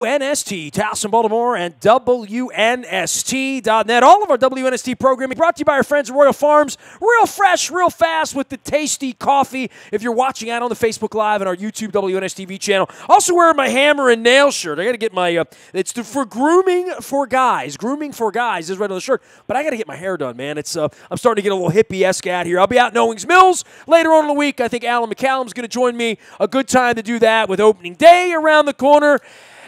WNST, Towson, Baltimore, and WNST.net. All of our WNST programming brought to you by our friends at Royal Farms. Real fresh, real fast with the tasty coffee. If you're watching out on the Facebook Live and our YouTube WNS TV channel. Also wearing my hammer and nail shirt. I got to get my, it's for grooming for guys. Grooming for guys is right on the shirt. But I got to get my hair done, man. It's I'm starting to get a little hippie-esque out here. I'll be out in Owings Mills later on in the week. I think Alan McCallum's going to join me. A good time to do that with opening day around the corner.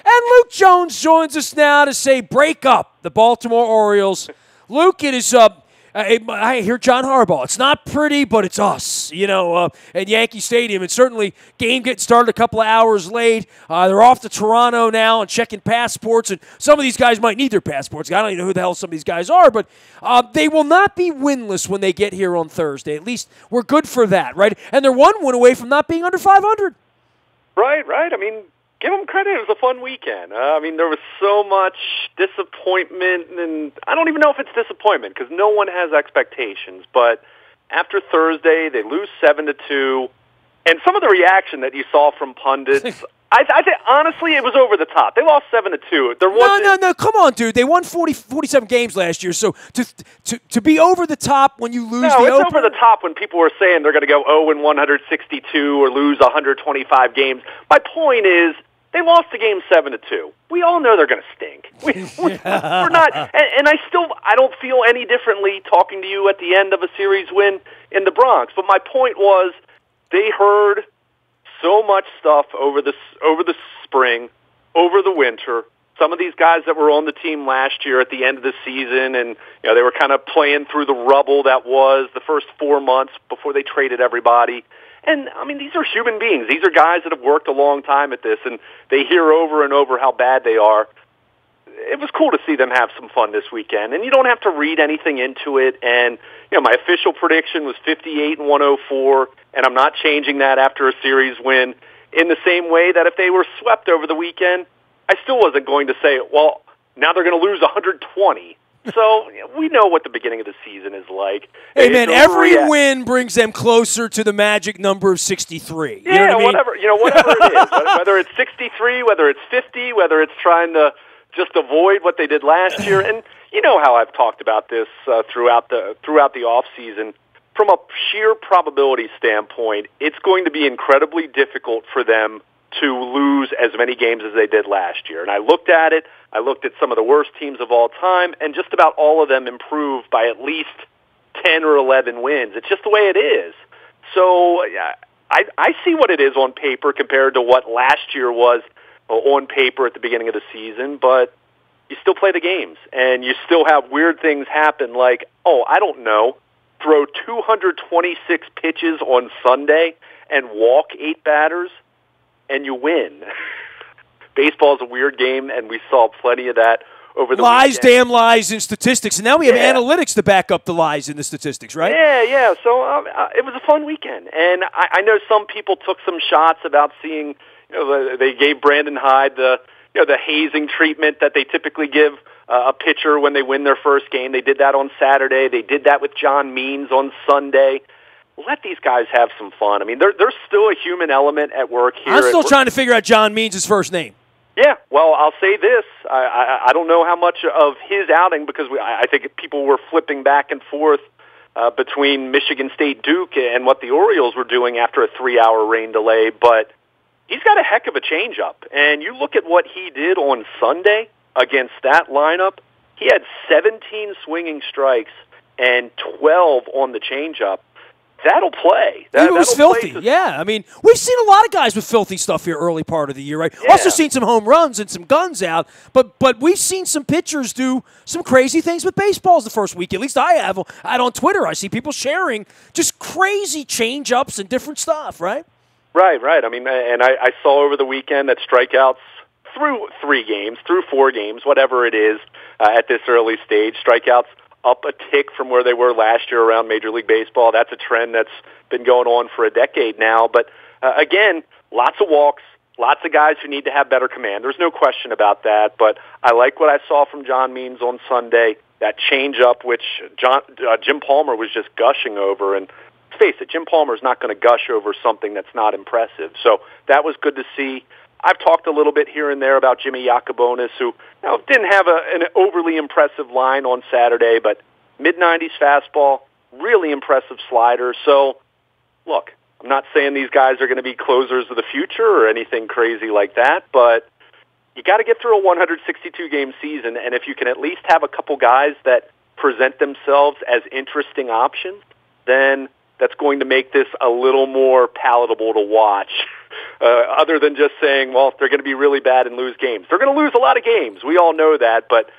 And Luke Jones joins us now to say, break up the Baltimore Orioles. Luke, it is, I hear John Harbaugh. It's not pretty, but it's us, at Yankee Stadium. And certainly, game getting started a couple of hours late. They're off to Toronto now and checking passports. And some of these guys might need their passports. I don't even know who the hell some of these guys are. But they will not be winless when they get here on Thursday. At least we're good for that, right? And they're one win away from not being under 500. Right. I mean, give them credit. It was a fun weekend. There was so much disappointment, and I don't even know if it's disappointment because no one has expectations. But after Thursday, they lose 7-2, and some of the reaction that you saw from pundits, I think honestly it was over the top. They lost 7-2. No, come on, dude. They won 47 games last year. So to be over the top when you lose the it's over the top when people were saying they're going to go 0-162 or lose 125 games. My point is, they lost the game 7-2. We all know they're going to stink. We're not, and I don't feel any differently talking to you at the end of a series win in the Bronx. But my point was, they heard so much stuff over the spring, over the winter. Some of these guys that were on the team last year at the end of the season, and they were kind of playing through the rubble that was the first 4 months before they traded everybody. And, these are human beings. These are guys that have worked a long time at this, and they hear over and over how bad they are. It was cool to see them have some fun this weekend, and you don't have to read anything into it. And, my official prediction was 58-104, and I'm not changing that after a series win in the same way that if they were swept over the weekend, I still wasn't going to say, well, now they're going to lose 120. So we know what the beginning of the season is like. Hey, man, every win brings them closer to the magic number of 63. You know what I mean? whatever it is, whether it's 63, whether it's 50, whether it's trying to just avoid what they did last year. And you know how I've talked about this throughout the off season. From a sheer probability standpoint, it's going to be incredibly difficult for them to lose as many games as they did last year. And I looked at it. I looked at some of the worst teams of all time, and just about all of them improved by at least 10 or 11 wins. It's just the way it is. So I see what it is on paper compared to what last year was on paper at the beginning of the season, but you still play the games, and you still have weird things happen like, throw 226 pitches on Sunday and walk 8 batters, and you win. Baseball is a weird game, and we saw plenty of that over the lies, weekend. damn lies in statistics, and now we have analytics to back up the lies in the statistics, right? Yeah. So it was a fun weekend, and I know some people took some shots about seeing. They gave Brandon Hyde the hazing treatment that they typically give a pitcher when they win their first game. They did that on Saturday. They did that with John Means on Sunday. Let these guys have some fun. There's still a human element at work here. I'm still trying to figure out John Means' first name. Yeah, well, I'll say this. I don't know how much of his outing, because I think people were flipping back and forth between Michigan State Duke and what the Orioles were doing after a 3-hour rain delay, but he's got a heck of a changeup. And you look at what he did on Sunday against that lineup, he had 17 swinging strikes and 12 on the changeup. That'll play. It was filthy. Yeah, we've seen a lot of guys with filthy stuff here early part of the year, right? Yeah. Also seen some home runs and some guns out, but we've seen some pitchers do some crazy things with baseballs the first week. At least I have. Out on Twitter, I see people sharing just crazy change-ups and different stuff, right? Right. And I saw over the weekend that strikeouts through 4 games, whatever it is, at this early stage, strikeouts up a tick from where they were last year around Major League Baseball. That's a trend that's been going on for a decade now. But again, lots of walks, lots of guys who need to have better command. There's no question about that. But I like what I saw from John Means on Sunday, that changeup, which Jim Palmer was just gushing over. And let's face it, Jim Palmer's not going to gush over something that's not impressive. So that was good to see. I've talked a little bit here and there about Jimmy Yacobonis, who didn't have an overly impressive line on Saturday, but mid-90s fastball, really impressive slider. So, look, I'm not saying these guys are going to be closers of the future or anything crazy like that, but you got to get through a 162-game season, and if you can at least have a couple guys that present themselves as interesting options, then that's going to make this a little more palatable to watch, other than just saying, well, they're going to be really bad and lose games. They're going to lose a lot of games. We all know that, but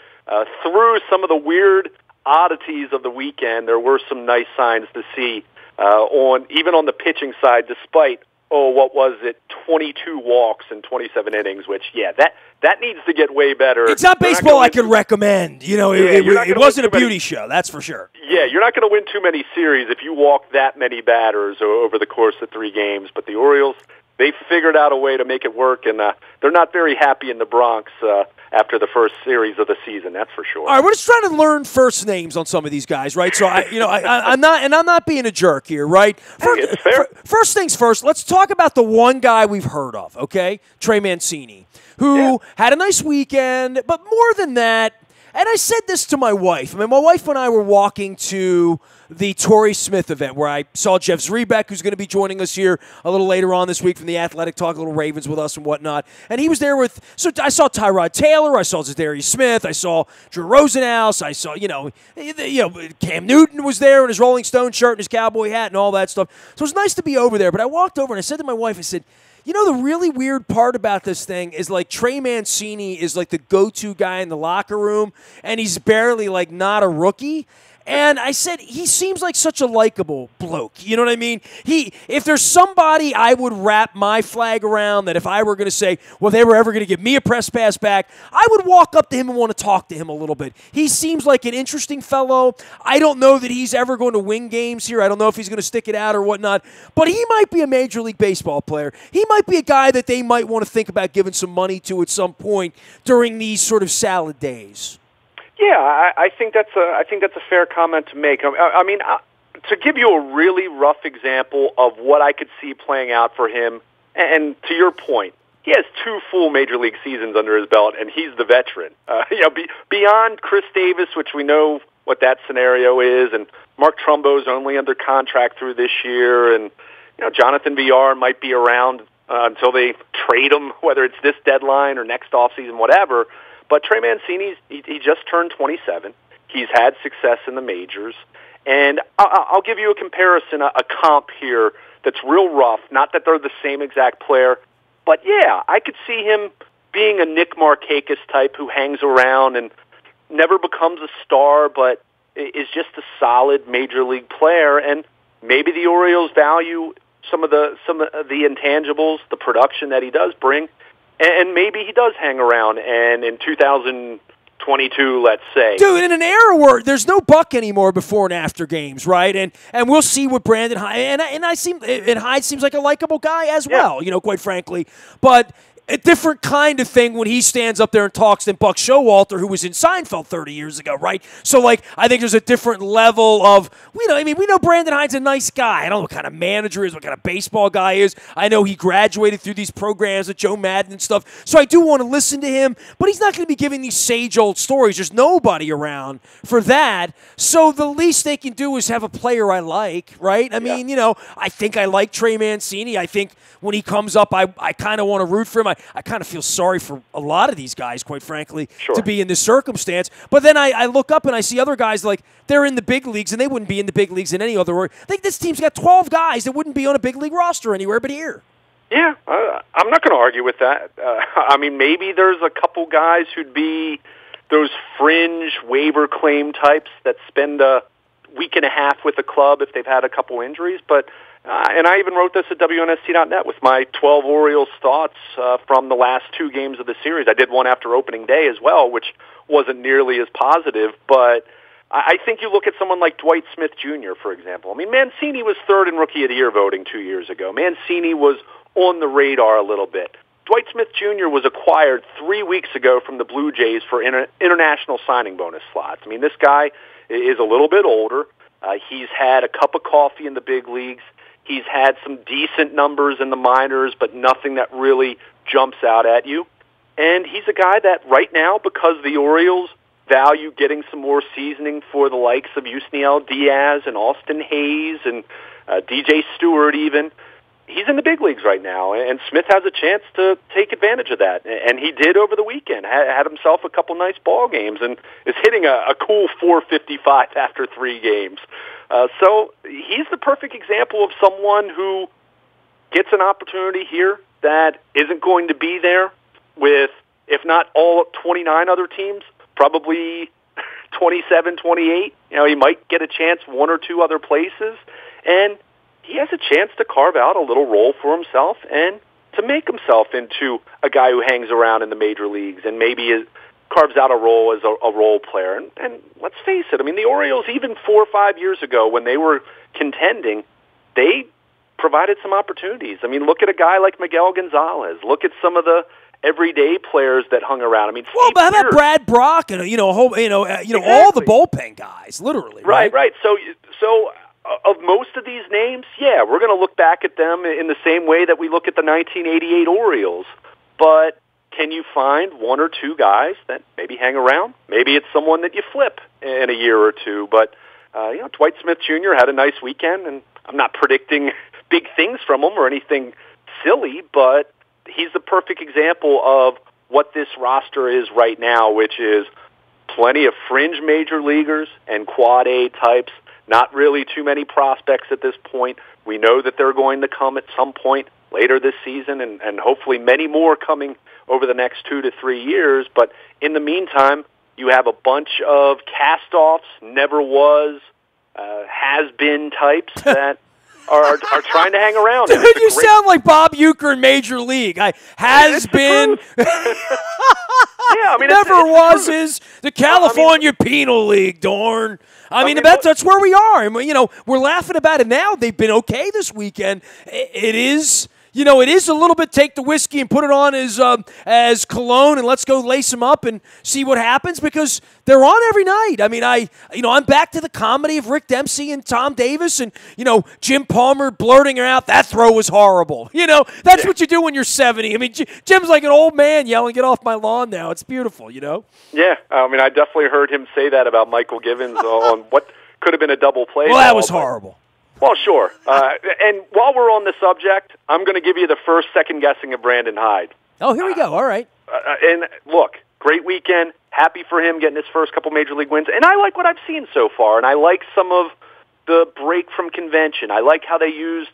through some of the weird oddities of the weekend, there were some nice signs to see even on the pitching side, despite, 22 walks in 27 innings, which, that needs to get way better. It's not baseball I could recommend. It wasn't a beauty show, that's for sure. Yeah, you're not going to win too many series if you walk that many batters over the course of 3 games. But the Orioles, they figured out a way to make it work, and they're not very happy in the Bronx after the first series of the season. That's for sure. All right, we're just trying to learn first names on some of these guys, right? So I'm not being a jerk here, right? First things first. Let's talk about the one guy we've heard of, okay? Trey Mancini, who had a nice weekend, but more than that. And I said this to my wife. My wife and I were walking to the Torrey Smith event where I saw Jeff Zrebeck, who's going to be joining us here a little later on this week from The Athletic, talk a little Ravens with us and whatnot. And he was there so I saw Tyrod Taylor, I saw Zadarius Smith, I saw Drew Rosenhaus, I saw, Cam Newton was there in his Rolling Stone shirt and his cowboy hat and all that stuff. So it was nice to be over there. But I walked over and I said to my wife, I said, the really weird part about this thing is, Trey Mancini is, the go-to guy in the locker room, and he's barely, not a rookie. And I said, he seems like such a likable bloke. You know what I mean? If there's somebody I would wrap my flag around, that if I were going to say, well, they were ever going to give me a press pass back, I would walk up to him and want to talk to him a little bit. He seems like an interesting fellow. I don't know that he's ever going to win games here. I don't know if he's going to stick it out or whatnot. But he might be a Major League Baseball player. He might be a guy that they might want to think about giving some money to at some point during these sort of salad days. Yeah, I think that's a fair comment to make. I mean, to give you a really rough example of what I could see playing out for him, and to your point, he has 2 full Major League seasons under his belt, and he's the veteran. Beyond Chris Davis, which we know what that scenario is, and Mark Trumbo's only under contract through this year, and Jonathan Villar might be around until they trade him, whether it's this deadline or next offseason, whatever. But Trey Mancini, he just turned 27. He's had success in the majors. And I'll give you a comparison, a comp here that's real rough. Not that they're the same exact player. But, I could see him being a Nick Markakis type who hangs around and never becomes a star, but is just a solid major league player. And maybe the Orioles value some of the intangibles, the production that he does bring. And maybe he does hang around, and in 2022, let's say. Dude, in an era where there's no buck anymore before and after games, right? And we'll see what Brandon Hyde, and Hyde seems like a likable guy as well, quite frankly. But a different kind of thing when he stands up there and talks than Buck Showalter, who was in Seinfeld 30 years ago, right? So, I think there's a different level of, we know Brandon Hyde's a nice guy. I don't know what kind of manager he is, what kind of baseball guy he is. I know he graduated through these programs with Joe Madden and stuff, so I do want to listen to him, but he's not going to be giving these sage old stories. There's nobody around for that, so the least they can do is have a player I like, right? I mean, I think I like Trey Mancini. I think when he comes up, I kind of want to root for him. I kind of feel sorry for a lot of these guys, quite frankly, to be in this circumstance. But then I look up and I see other guys they're in the big leagues, and they wouldn't be in the big leagues in any other way. I think this team's got 12 guys that wouldn't be on a big league roster anywhere but here. Yeah, I'm not going to argue with that. Maybe there's a couple guys who'd be those fringe waiver claim types that spend a week and a half with the club if they've had a couple injuries, but and I even wrote this at WNST.net with my 12 Orioles thoughts from the last 2 games of the series. I did one after opening day as well, which wasn't nearly as positive, but I think you look at someone like Dwight Smith Jr., for example. Mancini was 3rd in Rookie of the Year voting 2 years ago. Mancini was on the radar a little bit. Dwight Smith Jr. was acquired 3 weeks ago from the Blue Jays for international signing bonus slots. This guy is a little bit older. He's had a cup of coffee in the big leagues. He's had some decent numbers in the minors, but nothing that really jumps out at you. And he's a guy that right now, because the Orioles value getting some more seasoning for the likes of Yusniel Diaz and Austin Hayes and DJ Stewart even, he's in the big leagues right now, and Smith has a chance to take advantage of that. And he did over the weekend, had himself a couple nice ball games, and is hitting a cool 455 after 3 games. So he's the perfect example of someone who gets an opportunity here that isn't going to be there with, if not all 29 other teams, probably 27, 28. He might get a chance 1 or 2 other places, and he has a chance to carve out a little role for himself and to make himself into a guy who hangs around in the major leagues and maybe carves out a role as a role player. And let's face it, I mean, the Orioles, even 4 or 5 years ago when they were contending, they provided some opportunities. I mean, look at a guy like Miguel Gonzalez. Look at some of the everyday players that hung around. I mean, well, but how about Brad Brock and exactly. all the bullpen guys, literally. Right. So of most of these names, yeah, we're going to look back at them in the same way that we look at the 1988 Orioles. But can you find 1 or 2 guys that maybe hang around? Maybe it's someone that you flip in a year or two. But Dwight Smith Jr. had a nice weekend, and I'm not predicting big things from him or anything silly, but he's the perfect example of what this roster is right now, which is plenty of fringe major leaguers and quad A types. Not really too many prospects at this point. We know that they're going to come at some point later this season, and hopefully many more coming over the next 2 to 3 years. But in the meantime, you have a bunch of cast-offs, never was, has-been types that are trying to hang around. Dude, you sound like Bob Uecker in Major League. Has been. Yeah, I mean, never was is the California Penal League, darn. I mean, that's where we are. And, we're laughing about it now. They've been okay this weekend. It is, it is a little bit take the whiskey and put it on as cologne and let's go lace them up and see what happens because they're on every night. I mean, I'm back to the comedy of Rick Dempsey and Tom Davis and, Jim Palmer blurting her out, that throw was horrible. That's what you do when you're 70. I mean, Jim's like an old man yelling, get off my lawn now. It's beautiful, Yeah, I mean, I definitely heard him say that about Michael Givens on what could have been a double play. Well, that was horrible. Well, sure. And while we're on the subject, I'm going to give you the first second guessing of Brandon Hyde. Oh, here we go. All right. And look, great weekend. Happy for him getting his first couple Major League wins. And I like what I've seen so far. And I like some of the break from convention. I like how they used,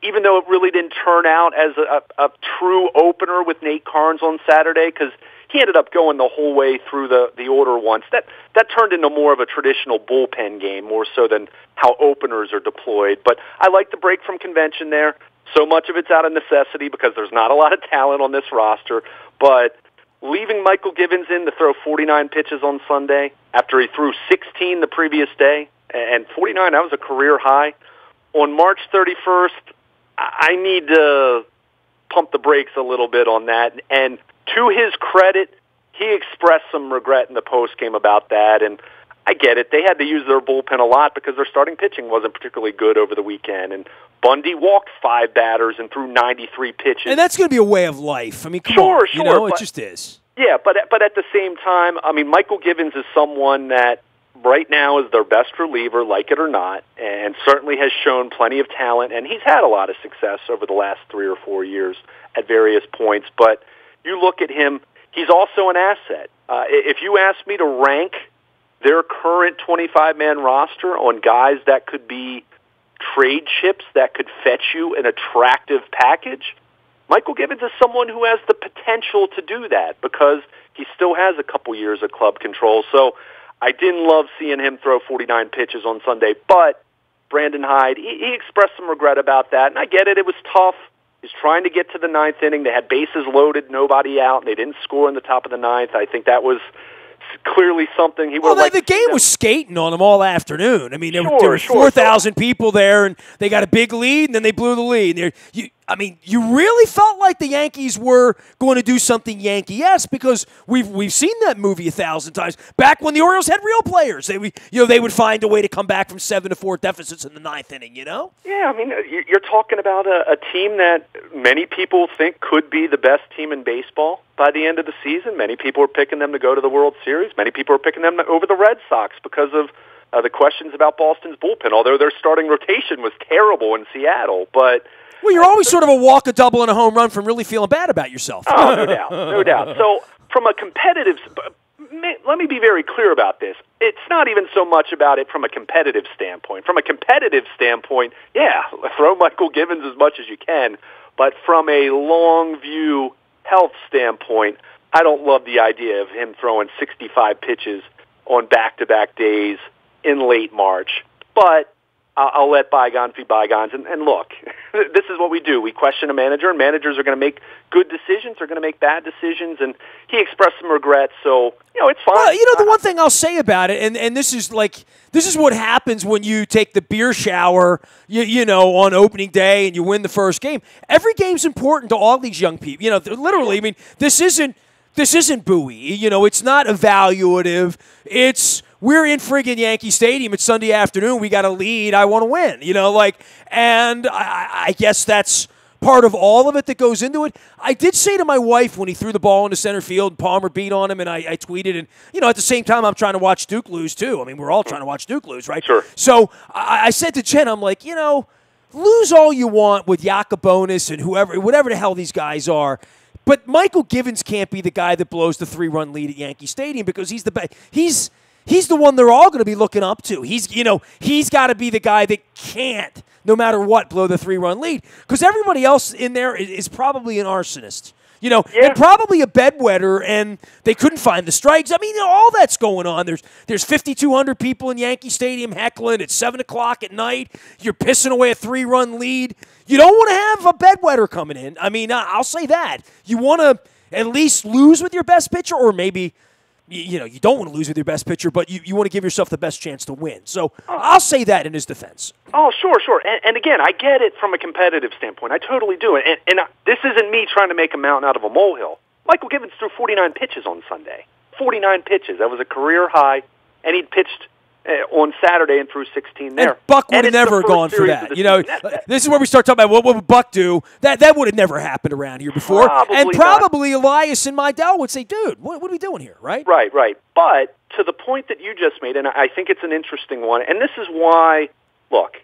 even though it really didn't turn out as a true opener with Nate Carnes on Saturday, because he ended up going the whole way through the order once. That turned into more of a traditional bullpen game, more so than how openers are deployed. But I like the break from convention there. So much of it's out of necessity because there's not a lot of talent on this roster. But leaving Michael Givens in to throw 49 pitches on Sunday after he threw 16 the previous day, and 49, that was a career high. On March 31st, I need to pump the brakes a little bit on that. And to his credit, he expressed some regret in the postgame about that, and I get it. They had to use their bullpen a lot because their starting pitching wasn't particularly good over the weekend, and Bundy walked 5 batters and threw 93 pitches. And that's going to be a way of life. I mean, come on. Sure. It just is. Yeah, but at the same time, I mean, Michael Givens is someone that right now is their best reliever, like it or not, and certainly has shown plenty of talent, and he's had a lot of success over the last 3 or 4 years at various points. But you look at him, he's also an asset. If you ask me to rank their current 25-man roster on guys that could be trade chips that could fetch you an attractive package, Michael Givens is someone who has the potential to do that because he still has a couple years of club control. So I didn't love seeing him throw 49 pitches on Sunday, but Brandon Hyde, he expressed some regret about that, and I get it. It was tough. He's trying to get to the 9th inning. They had bases loaded, nobody out, and they didn't score in the top of the 9th. I think that was clearly something he would the game was skating on them all afternoon. I mean, there were 4,000 people there, and they got a big lead, and then they blew the lead. I mean, you really felt like the Yankees were going to do something Yankee-esque because we've seen that movie 1,000 times. Back when the Orioles had real players, they would find a way to come back from 7-4 deficits in the ninth inning. Yeah, I mean, you're talking about a team that many people think could be the best team in baseball by the end of the season. Many people are picking them to go to the World Series. Many people are picking them over the Red Sox because of the questions about Boston's bullpen. Although their starting rotation was terrible in Seattle, but. Well, you're always sort of a walk, a double, and a home run from really feeling bad about yourself. Oh, no doubt, no doubt. So from a competitive, let me be very clear about this. It's not even so much about it from a competitive standpoint. From a competitive standpoint, yeah, throw Michael Givens as much as you can. But from a long view health standpoint, I don't love the idea of him throwing 65 pitches on back-to-back days in late March. But I'll let bygones be bygones. And look, this is what we do. We question a manager, and managers are going to make good decisions. They're going to make bad decisions, and he expressed some regrets. So, it's fine. Well, the one thing I'll say about it, and this is what happens when you take the beer shower, on opening day and you win the first game. Every game's important to all these young people. Literally, I mean, this isn't buoy. It's not evaluative. We're in friggin' Yankee Stadium. It's Sunday afternoon. We got a lead. I want to win. And I guess that's part of all of it that goes into it. I did say to my wife when he threw the ball into center field and Palmer beat on him, and I tweeted, and, at the same time, I'm trying to watch Duke lose, too. I mean, we're all trying to watch Duke lose, right? Sure. So I said to Jen, I'm like, lose all you want with Yacobonis and whatever the hell these guys are. But Michael Givens can't be the guy that blows the 3-run lead at Yankee Stadium because he's the best. He's the one they're all going to be looking up to. He's got to be the guy that can't, no matter what, blow the 3-run lead. Because everybody else in there is probably an arsonist. And probably a bedwetter, and they couldn't find the strikes. I mean, all that's going on. There's 5,200 people in Yankee Stadium heckling at 7 o'clock at night. You're pissing away a 3-run lead. You don't want to have a bedwetter coming in. I mean, I'll say that. You want to at least lose with your best pitcher, or maybe you don't want to lose with your best pitcher, but you want to give yourself the best chance to win. So I'll say that in his defense. Oh, sure. And again, I get it from a competitive standpoint. I totally do. And this isn't me trying to make a mountain out of a molehill. Michael Givens threw 49 pitches on Sunday. 49 pitches. That was a career high, and he'd pitched on Saturday and threw 16 there. And Buck would have never gone for that. This is where we start talking about what would Buck do. That would have never happened around here before. Probably Elias and Mydell would say, dude, what are we doing here, right? Right. But to the point that you just made, and I think it's an interesting one, and this is why, look,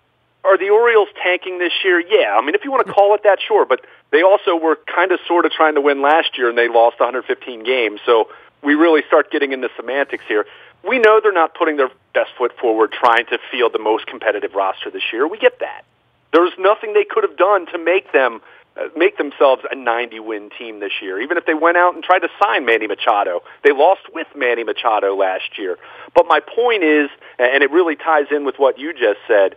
are the Orioles tanking this year? Yeah. I mean, if you want to call it that, sure. But they also were kind of sort of trying to win last year, and they lost 115 games. So we really start getting into semantics here. We know they're not putting their best foot forward trying to field the most competitive roster this year. We get that. There's nothing they could have done to make themselves a 90-win team this year, even if they went out and tried to sign Manny Machado. They lost with Manny Machado last year. But my point is, and it really ties in with what you just said,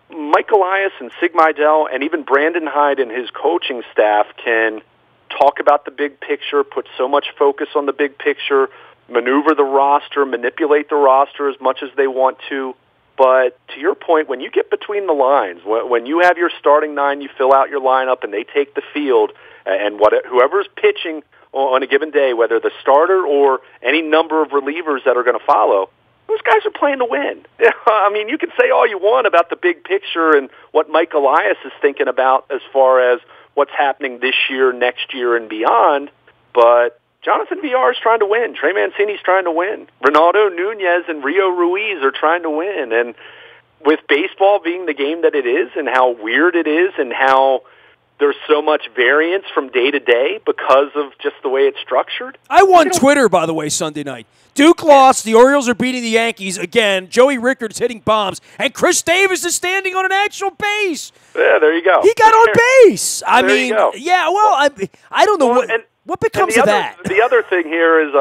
Mike Elias and Sig Mydell and even Brandon Hyde and his coaching staff can talk about the big picture, put so much focus on the big picture, maneuver the roster, manipulate the roster as much as they want to. But to your point, when you get between the lines, when you have your starting nine, you fill out your lineup, and they take the field, and whoever's pitching on a given day, whether the starter or any number of relievers that are going to follow, those guys are playing to win. I mean, you can say all you want about the big picture and what Mike Elias is thinking about as far as what's happening this year, next year, and beyond, but Jonathan Villar is trying to win. Trey Mancini's trying to win. Ronaldo Nunez and Rio Ruiz are trying to win. And with baseball being the game that it is and how weird it is and how there's so much variance from day to day because of just the way it's structured. I won Twitter, by the way, Sunday night. Duke lost. The Orioles are beating the Yankees again. Joey Rickard's hitting bombs. And Chris Davis is standing on an actual base. Yeah, there you go. He got on base. I mean, yeah, well, I don't know what becomes of that? The other thing here is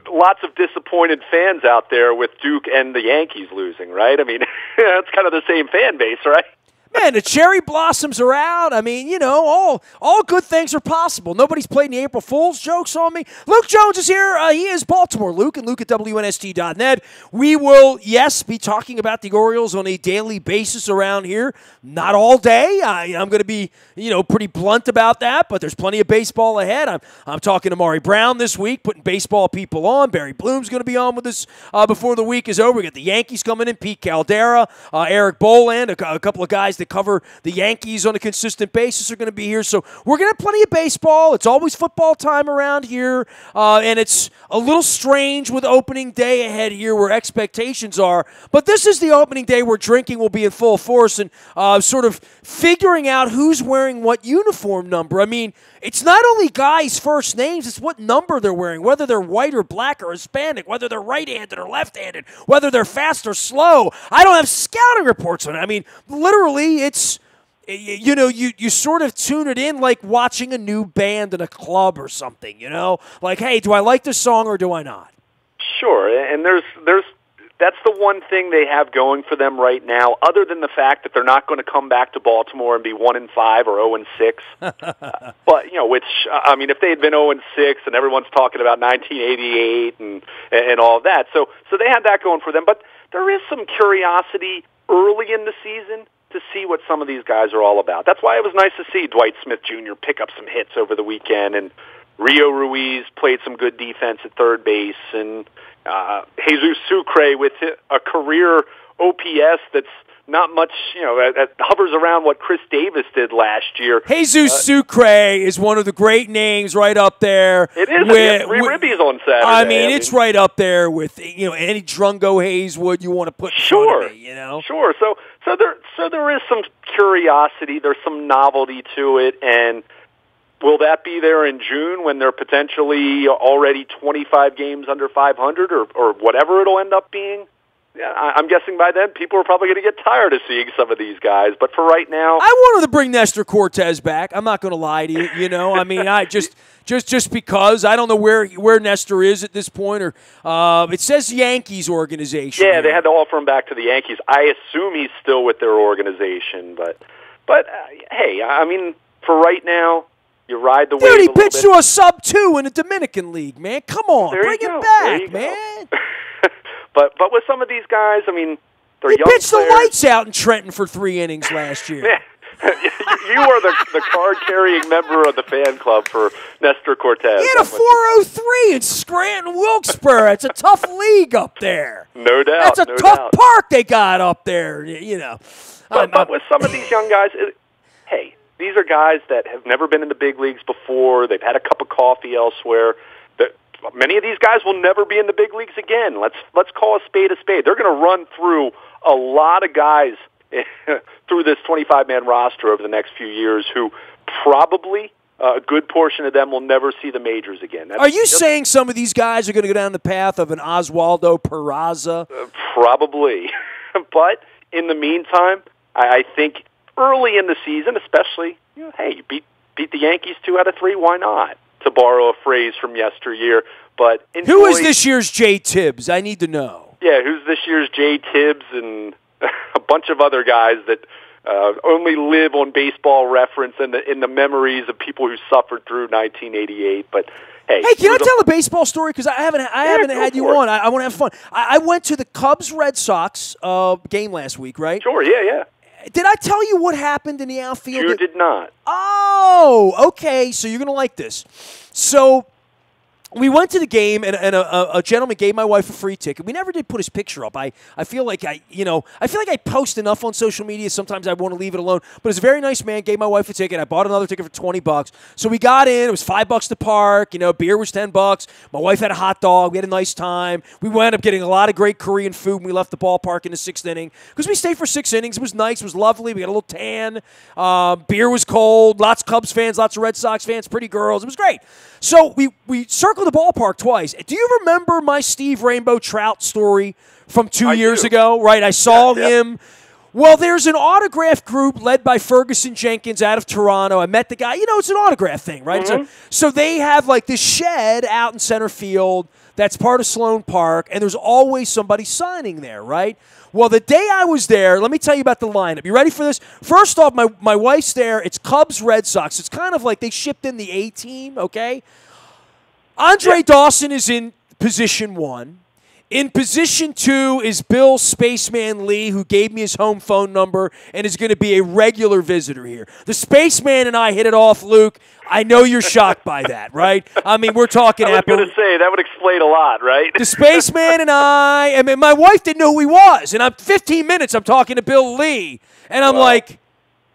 lots of disappointed fans out there with Duke and the Yankees losing, right? I mean, that's kind of the same fan base, right? Man, the cherry blossoms are out. I mean, all good things are possible. Nobody's played any April Fool's jokes on me. Luke Jones is here. He is Baltimore Luke, and Luke at WNST.net. We will, yes, be talking about the Orioles on a daily basis around here. Not all day. I'm going to be, pretty blunt about that, but there's plenty of baseball ahead. I'm talking to Maury Brown this week, putting baseball people on. Barry Bloom's going to be on with us before the week is over. We got the Yankees coming in, Pete Caldera, Eric Boland, a couple of guys that cover the Yankees on a consistent basis are going to be here. So we're going to have plenty of baseball. It's always football time around here, and it's a little strange with opening day ahead here where expectations are. But this is the opening day where drinking will be in full force and sort of figuring out who's wearing what uniform number. I mean, it's not only guys' first names, it's what number they're wearing, whether they're white or black or Hispanic, whether they're right-handed or left-handed, whether they're fast or slow. I don't have scouting reports on it. I mean, literally, it's, you sort of tune it in like watching a new band in a club or something, Like, hey, do I like this song or do I not? Sure, and that's the one thing they have going for them right now, other than the fact that they're not going to come back to Baltimore and be 1-5 or 0-6. But if they had been 0-6 and everyone's talking about 1988 and all of that, so they had that going for them. But there is some curiosity early in the season to see what some of these guys are all about. That's why it was nice to see Dwight Smith Jr. pick up some hits over the weekend, and Rio Ruiz played some good defense at third base, and Jesus Sucre with a career OPS that's not much, that hovers around what Chris Davis did last year. Jesus Sucre is one of the great names right up there. It is. With 3 ribbies on Saturday. I mean, it's right up there with, any Drungo Hayeswood you want to put in front of me, Sure. So there is some curiosity. There's some novelty to it, and will that be there in June when they're potentially already 25 games under 500 or whatever it'll end up being? Yeah, I'm guessing by then people are probably going to get tired of seeing some of these guys. But for right now, I wanted to bring Nestor Cortez back. I'm not going to lie to you. I mean, I just because I don't know where Nestor is at this point, or it says Yankees organization. Yeah, they had to offer him back to the Yankees. I assume he's still with their organization, but hey, I mean, for right now, you ride the wave. Dude, he pitched to a sub-2 in the Dominican League, man. Come on, bring him back, man. But with some of these guys, I mean, they're young pitched players. The lights out in Trenton for 3 innings last year. You are the card-carrying member of the fan club for Nestor Cortez. He had a 403 in Scranton, Wilkesboro. It's a tough league up there. No doubt. That's a tough park they got up there, But with some of these young guys, hey, these are guys that have never been in the big leagues before. They've had a cup of coffee elsewhere. Many of these guys will never be in the big leagues again. Let's call a spade a spade. They're going to run through a lot of guys through this 25-man roster over the next few years who probably a good portion of them will never see the majors again. Are you saying some of these guys are going to go down the path of an Oswaldo Peraza? Probably. But in the meantime, I think early in the season, especially, hey, you beat the Yankees 2 out of 3. Why not? To borrow a phrase from yesteryear. But who is this year's Jay Tibbs? I need to know. Yeah, who's this year's Jay Tibbs and a bunch of other guys that only live on Baseball Reference and in the memories of people who suffered through 1988. But hey, can I tell a baseball story? Because I haven't had you on. I want to have fun. I went to the Cubs-Red Sox game last week, right? Sure, yeah. Did I tell you what happened in the outfield? You did not. Oh, okay. So you're going to like this. So we went to the game, and a gentleman gave my wife a free ticket. We never did put his picture up. I feel like I feel like I post enough on social media. Sometimes I want to leave it alone. But it's a very nice man. Gave my wife a ticket. I bought another ticket for $20. So we got in. It was $5 to park. Beer was $10. My wife had a hot dog. We had a nice time. We wound up getting a lot of great Korean food. And we left the ballpark in the 6th inning because we stayed for 6 innings. It was nice. It was lovely. We got a little tan. Beer was cold. Lots of Cubs fans. Lots of Red Sox fans. Pretty girls. It was great. So we circled the ballpark twice. Do you remember my Steve Rainbow Trout story from 2 years ago? Right, I saw him Well, there's an autograph group led by Ferguson Jenkins out of Toronto. I met the guy. It's an autograph thing, right? Mm-hmm. So they have like this shed out in center field that's part of Sloan Park, and there's always somebody signing there, right? Well, the day I was there, let me tell you about the lineup. You ready for this? First off, my wife's there. It's Cubs, Red Sox. It's kind of like they shipped in the A team, okay? Andre Dawson is in position 1. In position 2 is Bill Spaceman Lee, who gave me his home phone number and is going to be a regular visitor here. The Spaceman and I hit it off, Luke. I know you're shocked by that, right? I mean, we're talking I was going to say, that would explain a lot, right? The Spaceman and I mean, my wife didn't know who he was. And 15 minutes, I'm talking to Bill Lee. And I'm like,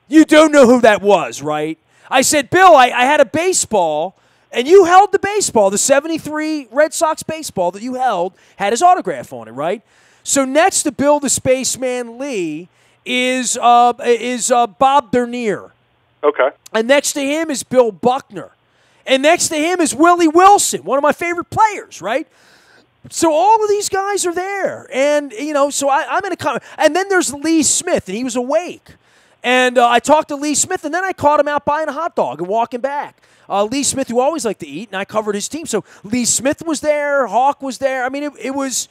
you don't know who that was, right? I said, Bill, I had a baseball. And you held the baseball, the 73 Red Sox baseball that you held had his autograph on it, right? So next to Bill the Spaceman Lee is Bob Dernier. Okay. And next to him is Bill Buckner. And next to him is Willie Wilson, one of my favorite players, right? So all of these guys are there. And, so I'm in a – and then there's Lee Smith, and he was awake. And I talked to Lee Smith, and then I caught him out buying a hot dog and walking back. Lee Smith, who always liked to eat, and I covered his team. So Lee Smith was there, Hawk was there. I mean, it was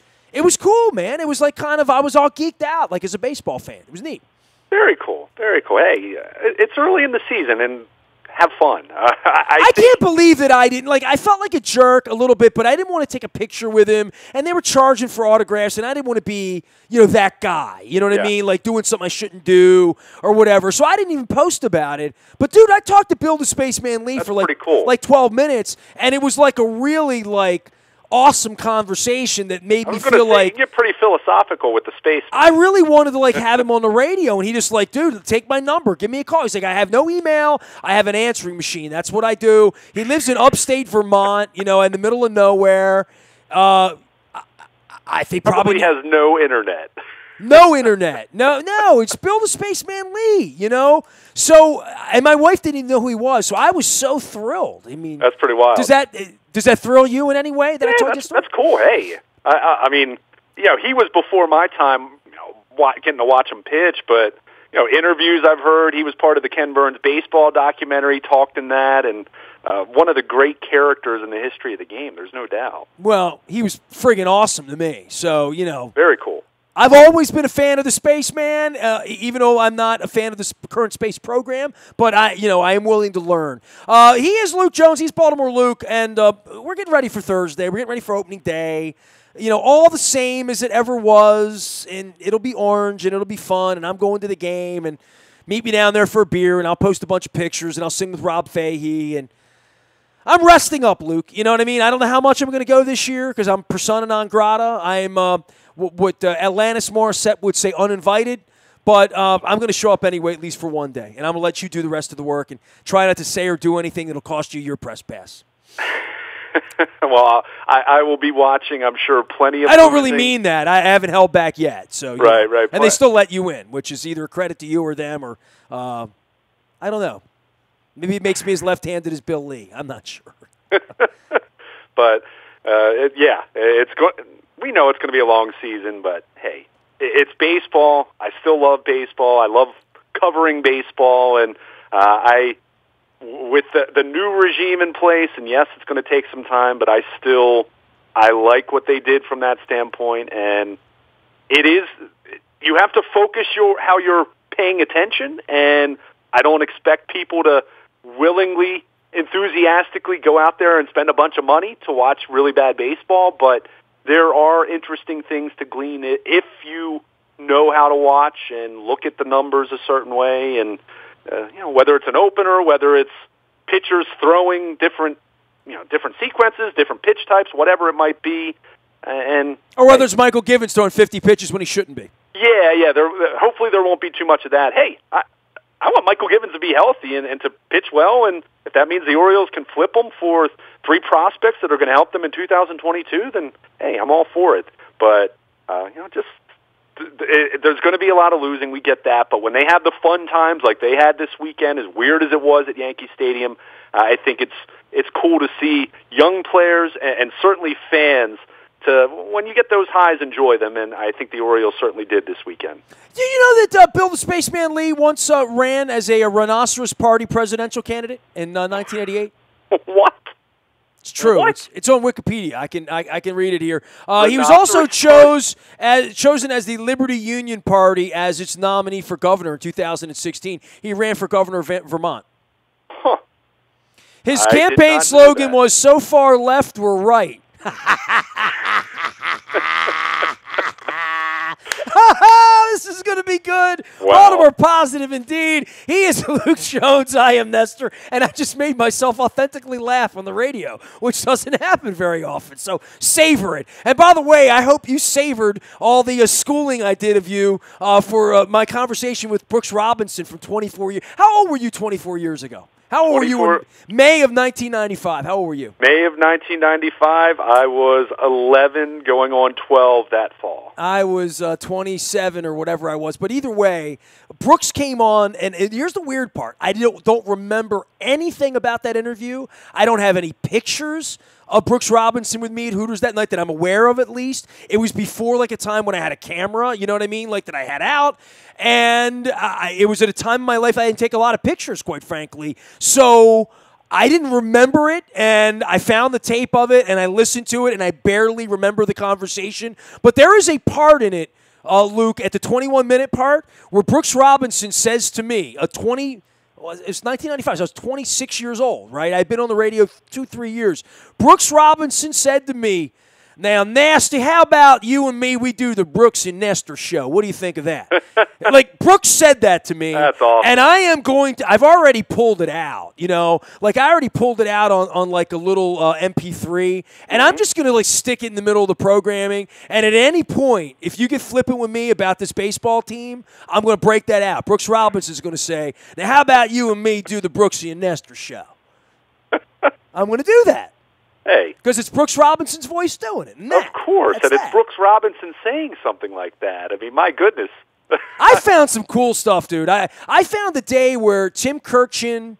cool, man. It was like I was all geeked out, like as a baseball fan. It was neat. Very cool, very cool. Hey, it's early in the season, and have fun. I can't believe that I didn't. I felt like a jerk a little bit, but I didn't want to take a picture with him, and they were charging for autographs, and I didn't want to be, that guy. You know what I mean? Like doing something I shouldn't do or whatever. So I didn't even post about it. But, dude, I talked to Bill the Spaceman Lee for like 12 minutes, and it was like a really, awesome conversation that made me feel like... You get pretty philosophical with the space. I really wanted to, have him on the radio, and he just dude, take my number. Give me a call. He's like, I have no email. I have an answering machine. That's what I do. He lives in upstate Vermont, in the middle of nowhere. I think probably has no internet. No internet. No, it's Bill the Spaceman Lee, So, and my wife didn't even know who he was, so I was so thrilled. I mean... That's pretty wild. Does that throw you in any way that I told you this story? That's cool. Hey, I mean, he was before my time, getting to watch him pitch, but, interviews I've heard, he was part of the Ken Burns baseball documentary, talked in that, and one of the great characters in the history of the game, there's no doubt. Well, he was friggin' awesome to me, so, Very cool. I've always been a fan of the Spaceman, even though I'm not a fan of the current space program. But I am willing to learn. He is Luke Jones. He's Baltimore Luke, and we're getting ready for Thursday. We're getting ready for opening day. All the same as it ever was, and it'll be orange and it'll be fun. And I'm going to the game, and meet me down there for a beer, and I'll post a bunch of pictures, and I'll sing with Rob Fahey, and I'm resting up, Luke. You know what I mean? I don't know how much I'm going to go this year because I'm persona non grata. I'm what Alanis Morissette would say, uninvited. But I'm going to show up anyway, at least for one day. And I'm going to let you do the rest of the work and try not to say or do anything that will cost you your press pass. Well, I will be watching, I'm sure, plenty of... I don't really mean that. I haven't held back yet. So right. And they still let you in, which is either a credit to you or them, or I don't know. Maybe it makes me as left-handed as Bill Lee. I'm not sure. But, it's going... We know it's going to be a long season, but hey, it's baseball. I still love baseball. I love covering baseball, and with the new regime in place, and yes, it's going to take some time, but I like what they did from that standpoint, and you have to focus how you're paying attention, and I don't expect people to willingly, enthusiastically go out there and spend a bunch of money to watch really bad baseball, but there are interesting things to glean if you know how to watch and look at the numbers a certain way, and whether it's an opener, whether it's pitchers throwing different sequences, different pitch types, whatever it might be, or whether it's Michael Givens throwing 50 pitches when he shouldn't be. Yeah. Hopefully there won't be too much of that. Hey, I want Michael Givens to be healthy and to pitch well, and if that means the Orioles can flip him for 3 prospects that are going to help them in 2022, then, hey, I'm all for it. But, there's going to be a lot of losing. We get that. But when they have the fun times like they had this weekend, as weird as it was at Yankee Stadium, I think it's cool to see young players and certainly fans to when you get those highs, enjoy them, and I think the Orioles certainly did this weekend. Do you know that Bill the Spaceman Lee once ran as a Rhinoceros Party presidential candidate in 1988? What? It's true. What? It's on Wikipedia. I can read it here. He was also chosen as the Liberty Union Party as its nominee for governor in 2016. He ran for governor of Vermont. Huh. His campaign slogan was "So far left, we're right." This is going to be good. Wow. Baltimore positive indeed. He is Luke Jones. I am Nestor. And I just made myself authentically laugh on the radio, which doesn't happen very often. So savor it. And by the way, I hope you savored all the schooling I did of you for my conversation with Brooks Robinson from 24 years. How old were you 24 years ago? How old were you in May of 1995? How old were you? May of 1995, I was 11 going on 12 that fall. I was 27 or whatever I was. But either way, Brooks came on, and here's the weird part. I don't remember anything about that interview. I don't have any pictures of Brooks Robinson with me at Hooters that night that I'm aware of, at least. It was before like a time when I had a camera, you know what I mean, like that I had out. And it was at a time in my life I didn't take a lot of pictures, quite frankly. So I didn't remember it, and I found the tape of it, and I listened to it, and I barely remember the conversation. But there is a part in it, Luke, at the 21-minute part, where Brooks Robinson says to me, it's 1995, so I was 26 years old, right? I'd been on the radio 2-3 years. Brooks Robinson said to me, "Now, Nasty, how about you and me, we do the Brooks and Nestor show? What do you think of that?" Like, Brooks said that to me. That's awesome. And I am going to, I've already pulled it out, you know. Like, I already pulled it out on like, a little MP3. And I'm just going to, like, stick it in the middle of the programming. And at any point, if you get flipping with me about this baseball team, I'm going to break that out. Brooks Robinson's going to say, "Now, how about you and me do the Brooks and Nestor show?" I'm going to do that. Hey. Because it's Brooks Robinson's voice doing it. Of course, and it's Brooks Robinson saying something like that. I mean, my goodness. I found some cool stuff, dude. I found the day where Tim Kirchin,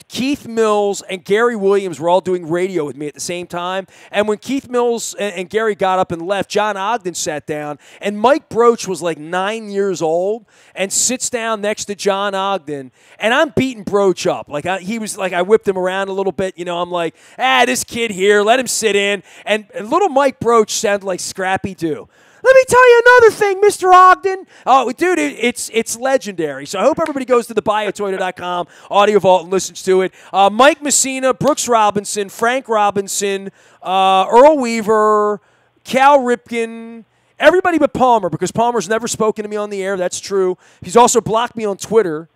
Keith Mills, and Gary Williams were all doing radio with me at the same time. And when Keith Mills and Gary got up and left, John Ogden sat down, and Mike Broach was like 9 years old and sits down next to John Ogden, and I'm beating Broach up. Like he was like, I whipped him around a little bit. You know, I'm like, this kid here, let him sit in. And little Mike Broach sounded like Scrappy Doo. "Let me tell you another thing, Mr. Ogden." Oh, dude, it's legendary. So I hope everybody goes to thebuyatoyota.com Audio Vault and listens to it. Mike Messina, Brooks Robinson, Frank Robinson, Earl Weaver, Cal Ripken, everybody but Palmer, because Palmer's never spoken to me on the air. That's true. He's also blocked me on Twitter.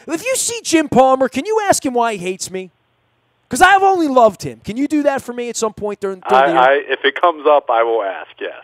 If you see Jim Palmer, can you ask him why he hates me? Because I've only loved him. Can you do that for me at some point during the year? If it comes up, I will ask, yes.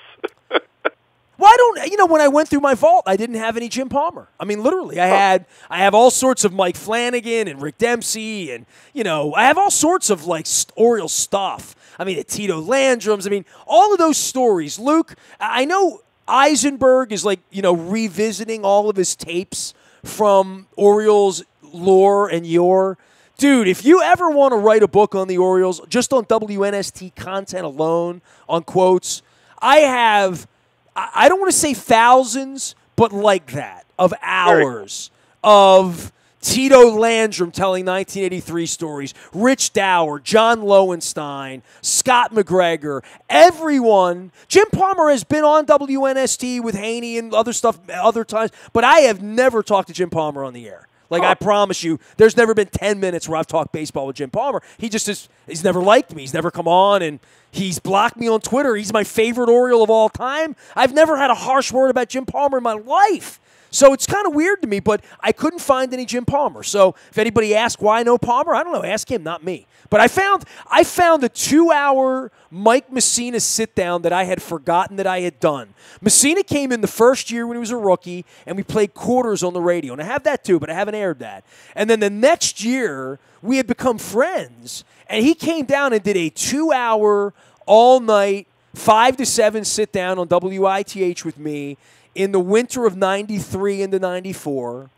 Why don't when I went through my vault, I didn't have any Jim Palmer. I mean, literally, I have all sorts of Mike Flanagan and Rick Dempsey, and I have all sorts of like Orioles stuff. I mean, Tito Landrums. I mean, all of those stories. Luke, I know Eisenberg is like revisiting all of his tapes from Orioles lore and yore. Dude, if you ever want to write a book on the Orioles, just on WNST content alone, on quotes, I don't want to say thousands, but like that, of hours of Tito Landrum telling 1983 stories, Rich Dower, John Lowenstein, Scott McGregor, everyone. Jim Palmer has been on WNST with Haney and other stuff other times, but I have never talked to Jim Palmer on the air. Like, I promise you, there's never been 10 minutes where I've talked baseball with Jim Palmer. He's never liked me. He's never come on, and he's blocked me on Twitter. He's my favorite Oriole of all time. I've never had a harsh word about Jim Palmer in my life. So it's kind of weird to me, but I couldn't find any Jim Palmer. So if anybody asks why I know Palmer, I don't know. Ask him, not me. But I found a 2-hour Mike Messina sit-down that I had forgotten that I had done. Messina came in the first year when he was a rookie, and we played quarters on the radio. And I have that too, but I haven't aired that. And then the next year, we had become friends, and he came down and did a 2-hour, all-night, 5 to 7 sit-down on WITH with me in the winter of 93 into 94,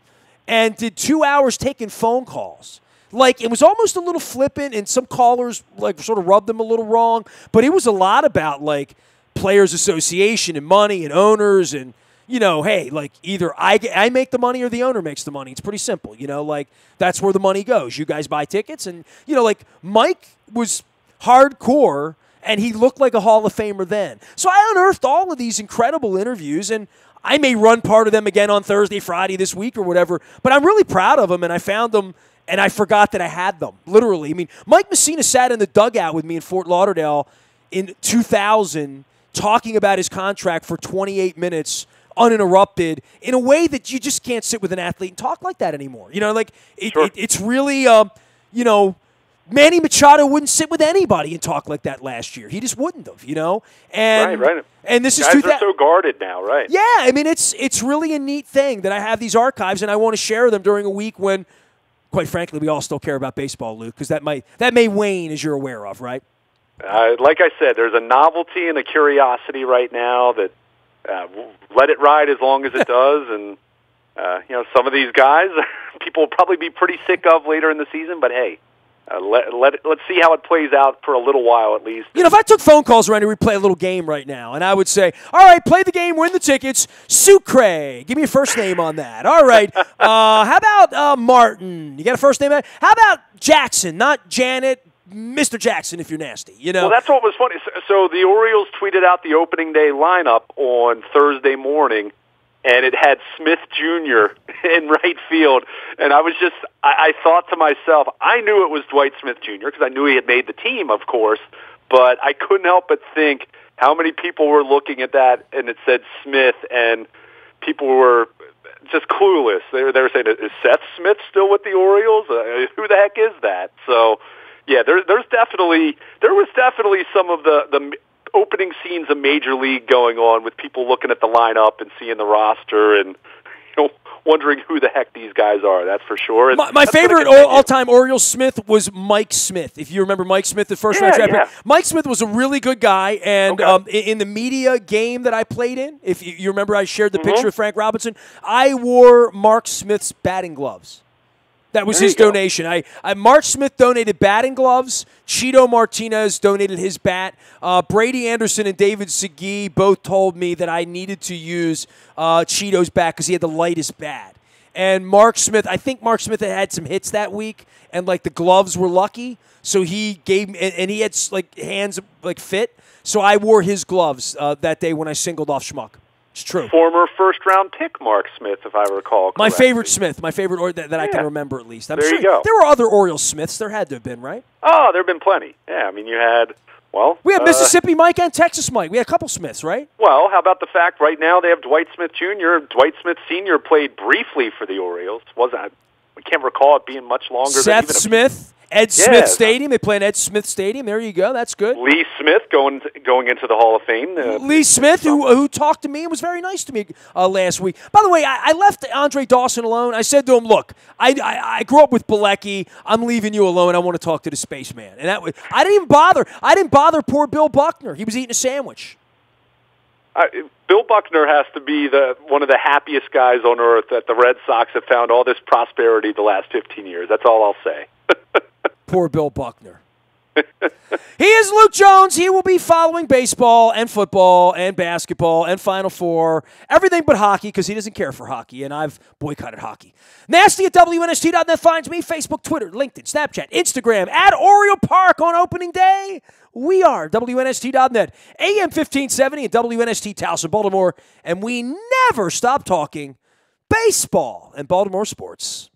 and did 2 hours taking phone calls. like it was almost a little flippant, and some callers like sort of rubbed them a little wrong. But it was a lot about like players' association and money and owners and, you know, hey, like either I make the money or the owner makes the money. It's pretty simple, you know, like that's where the money goes. You guys buy tickets, and, you know, like Mike was hardcore, and he looked like a Hall of Famer then. So I unearthed all of these incredible interviews, and I may run part of them again on Thursday, Friday this week or whatever, but I'm really proud of them, and I found them, and I forgot that I had them, literally. I mean, Mike Messina sat in the dugout with me in Fort Lauderdale in 2000 talking about his contract for 28 minutes uninterrupted in a way that you just can't sit with an athlete and talk like that anymore. You know, like it's really, you know, Manny Machado wouldn't sit with anybody and talk like that last year. He just wouldn't have, you know? And, right. And this Guys is are so guarded now, right? Yeah, I mean, it's really a neat thing that I have these archives, and I want to share them during a week when, quite frankly, we all still care about baseball, Luke, because that may wane, as you're aware of, right? Like I said, there's a novelty and a curiosity right now that let it ride as long as it does, and you know, some of these guys people will probably be pretty sick of later in the season, but hey, let's see how it plays out for a little while at least. You know, if I took phone calls, Randy, we'd play a little game right now, and I would say, all right, play the game, win the tickets, Sucre. Give me a first name on that. All right. How about Martin? You got a first name? How about Jackson, not Janet, Mr. Jackson, if you're nasty, you know? Well, that's what was funny. So the Orioles tweeted out the opening day lineup on Thursday morning, and it had Smith Jr. in right field. And I thought to myself, I knew it was Dwight Smith Jr. because I knew he had made the team, of course, but I couldn't help but think how many people were looking at that, and it said Smith, and people were just clueless. They were saying, is Seth Smith still with the Orioles? Who the heck is that? So, yeah, there was definitely some of the opening scenes of Major League going on with people looking at the lineup and seeing the roster and, you know, wondering who the heck these guys are. That's for sure. And my favorite all-time Orioles Smith was Mike Smith. If you remember Mike Smith, the first round draft pick. Mike Smith was a really good guy, and in the media game that I played in, if you remember, I shared the picture of Frank Robinson. I wore Mark Smith's batting gloves. That was his donation. Mark Smith donated batting gloves. Cheeto Martinez donated his bat. Brady Anderson and David Segui both told me that I needed to use Cheeto's bat because he had the lightest bat. And Mark Smith, I think Mark Smith had some hits that week, and like the gloves were lucky, so he gave me, and he had like hands like fit. So I wore his gloves that day when I singled off Schmuck. It's true. Former first-round pick Mark Smith, if I recall correctly. My favorite Smith, that I can remember at least. I'm there sure you go. There were other Orioles Smiths. There had to have been, right? Oh, there have been plenty. Yeah, I mean, you had, well... We had Mississippi Mike and Texas Mike. We had a couple Smiths, right? Well, how about the fact right now they have Dwight Smith Jr. Dwight Smith Sr. played briefly for the Orioles. We can't recall it being much longer than even Smith. Ed Smith Stadium. They play in Ed Smith Stadium. There you go. That's good. Lee Smith going into the Hall of Fame. Lee Smith, who talked to me and was very nice to me last week. By the way, I left Andre Dawson alone. I said to him, "Look, I grew up with Bilecki. I'm leaving you alone. I want to talk to the spaceman." And I didn't even bother. I didn't bother poor Bill Buckner. He was eating a sandwich. Bill Buckner has to be one of the happiest guys on earth that the Red Sox have found all this prosperity the last 15 years. That's all I'll say. Poor Bill Buckner. He is Luke Jones. He will be following baseball and football and basketball and Final Four, everything but hockey because he doesn't care for hockey, and I've boycotted hockey. Nasty at WNST.net finds me, Facebook, Twitter, LinkedIn, Snapchat, Instagram, at Oriole Park on opening day. We are WNST.net, AM 1570 and WNST Towson, Baltimore, and we never stop talking baseball and Baltimore sports.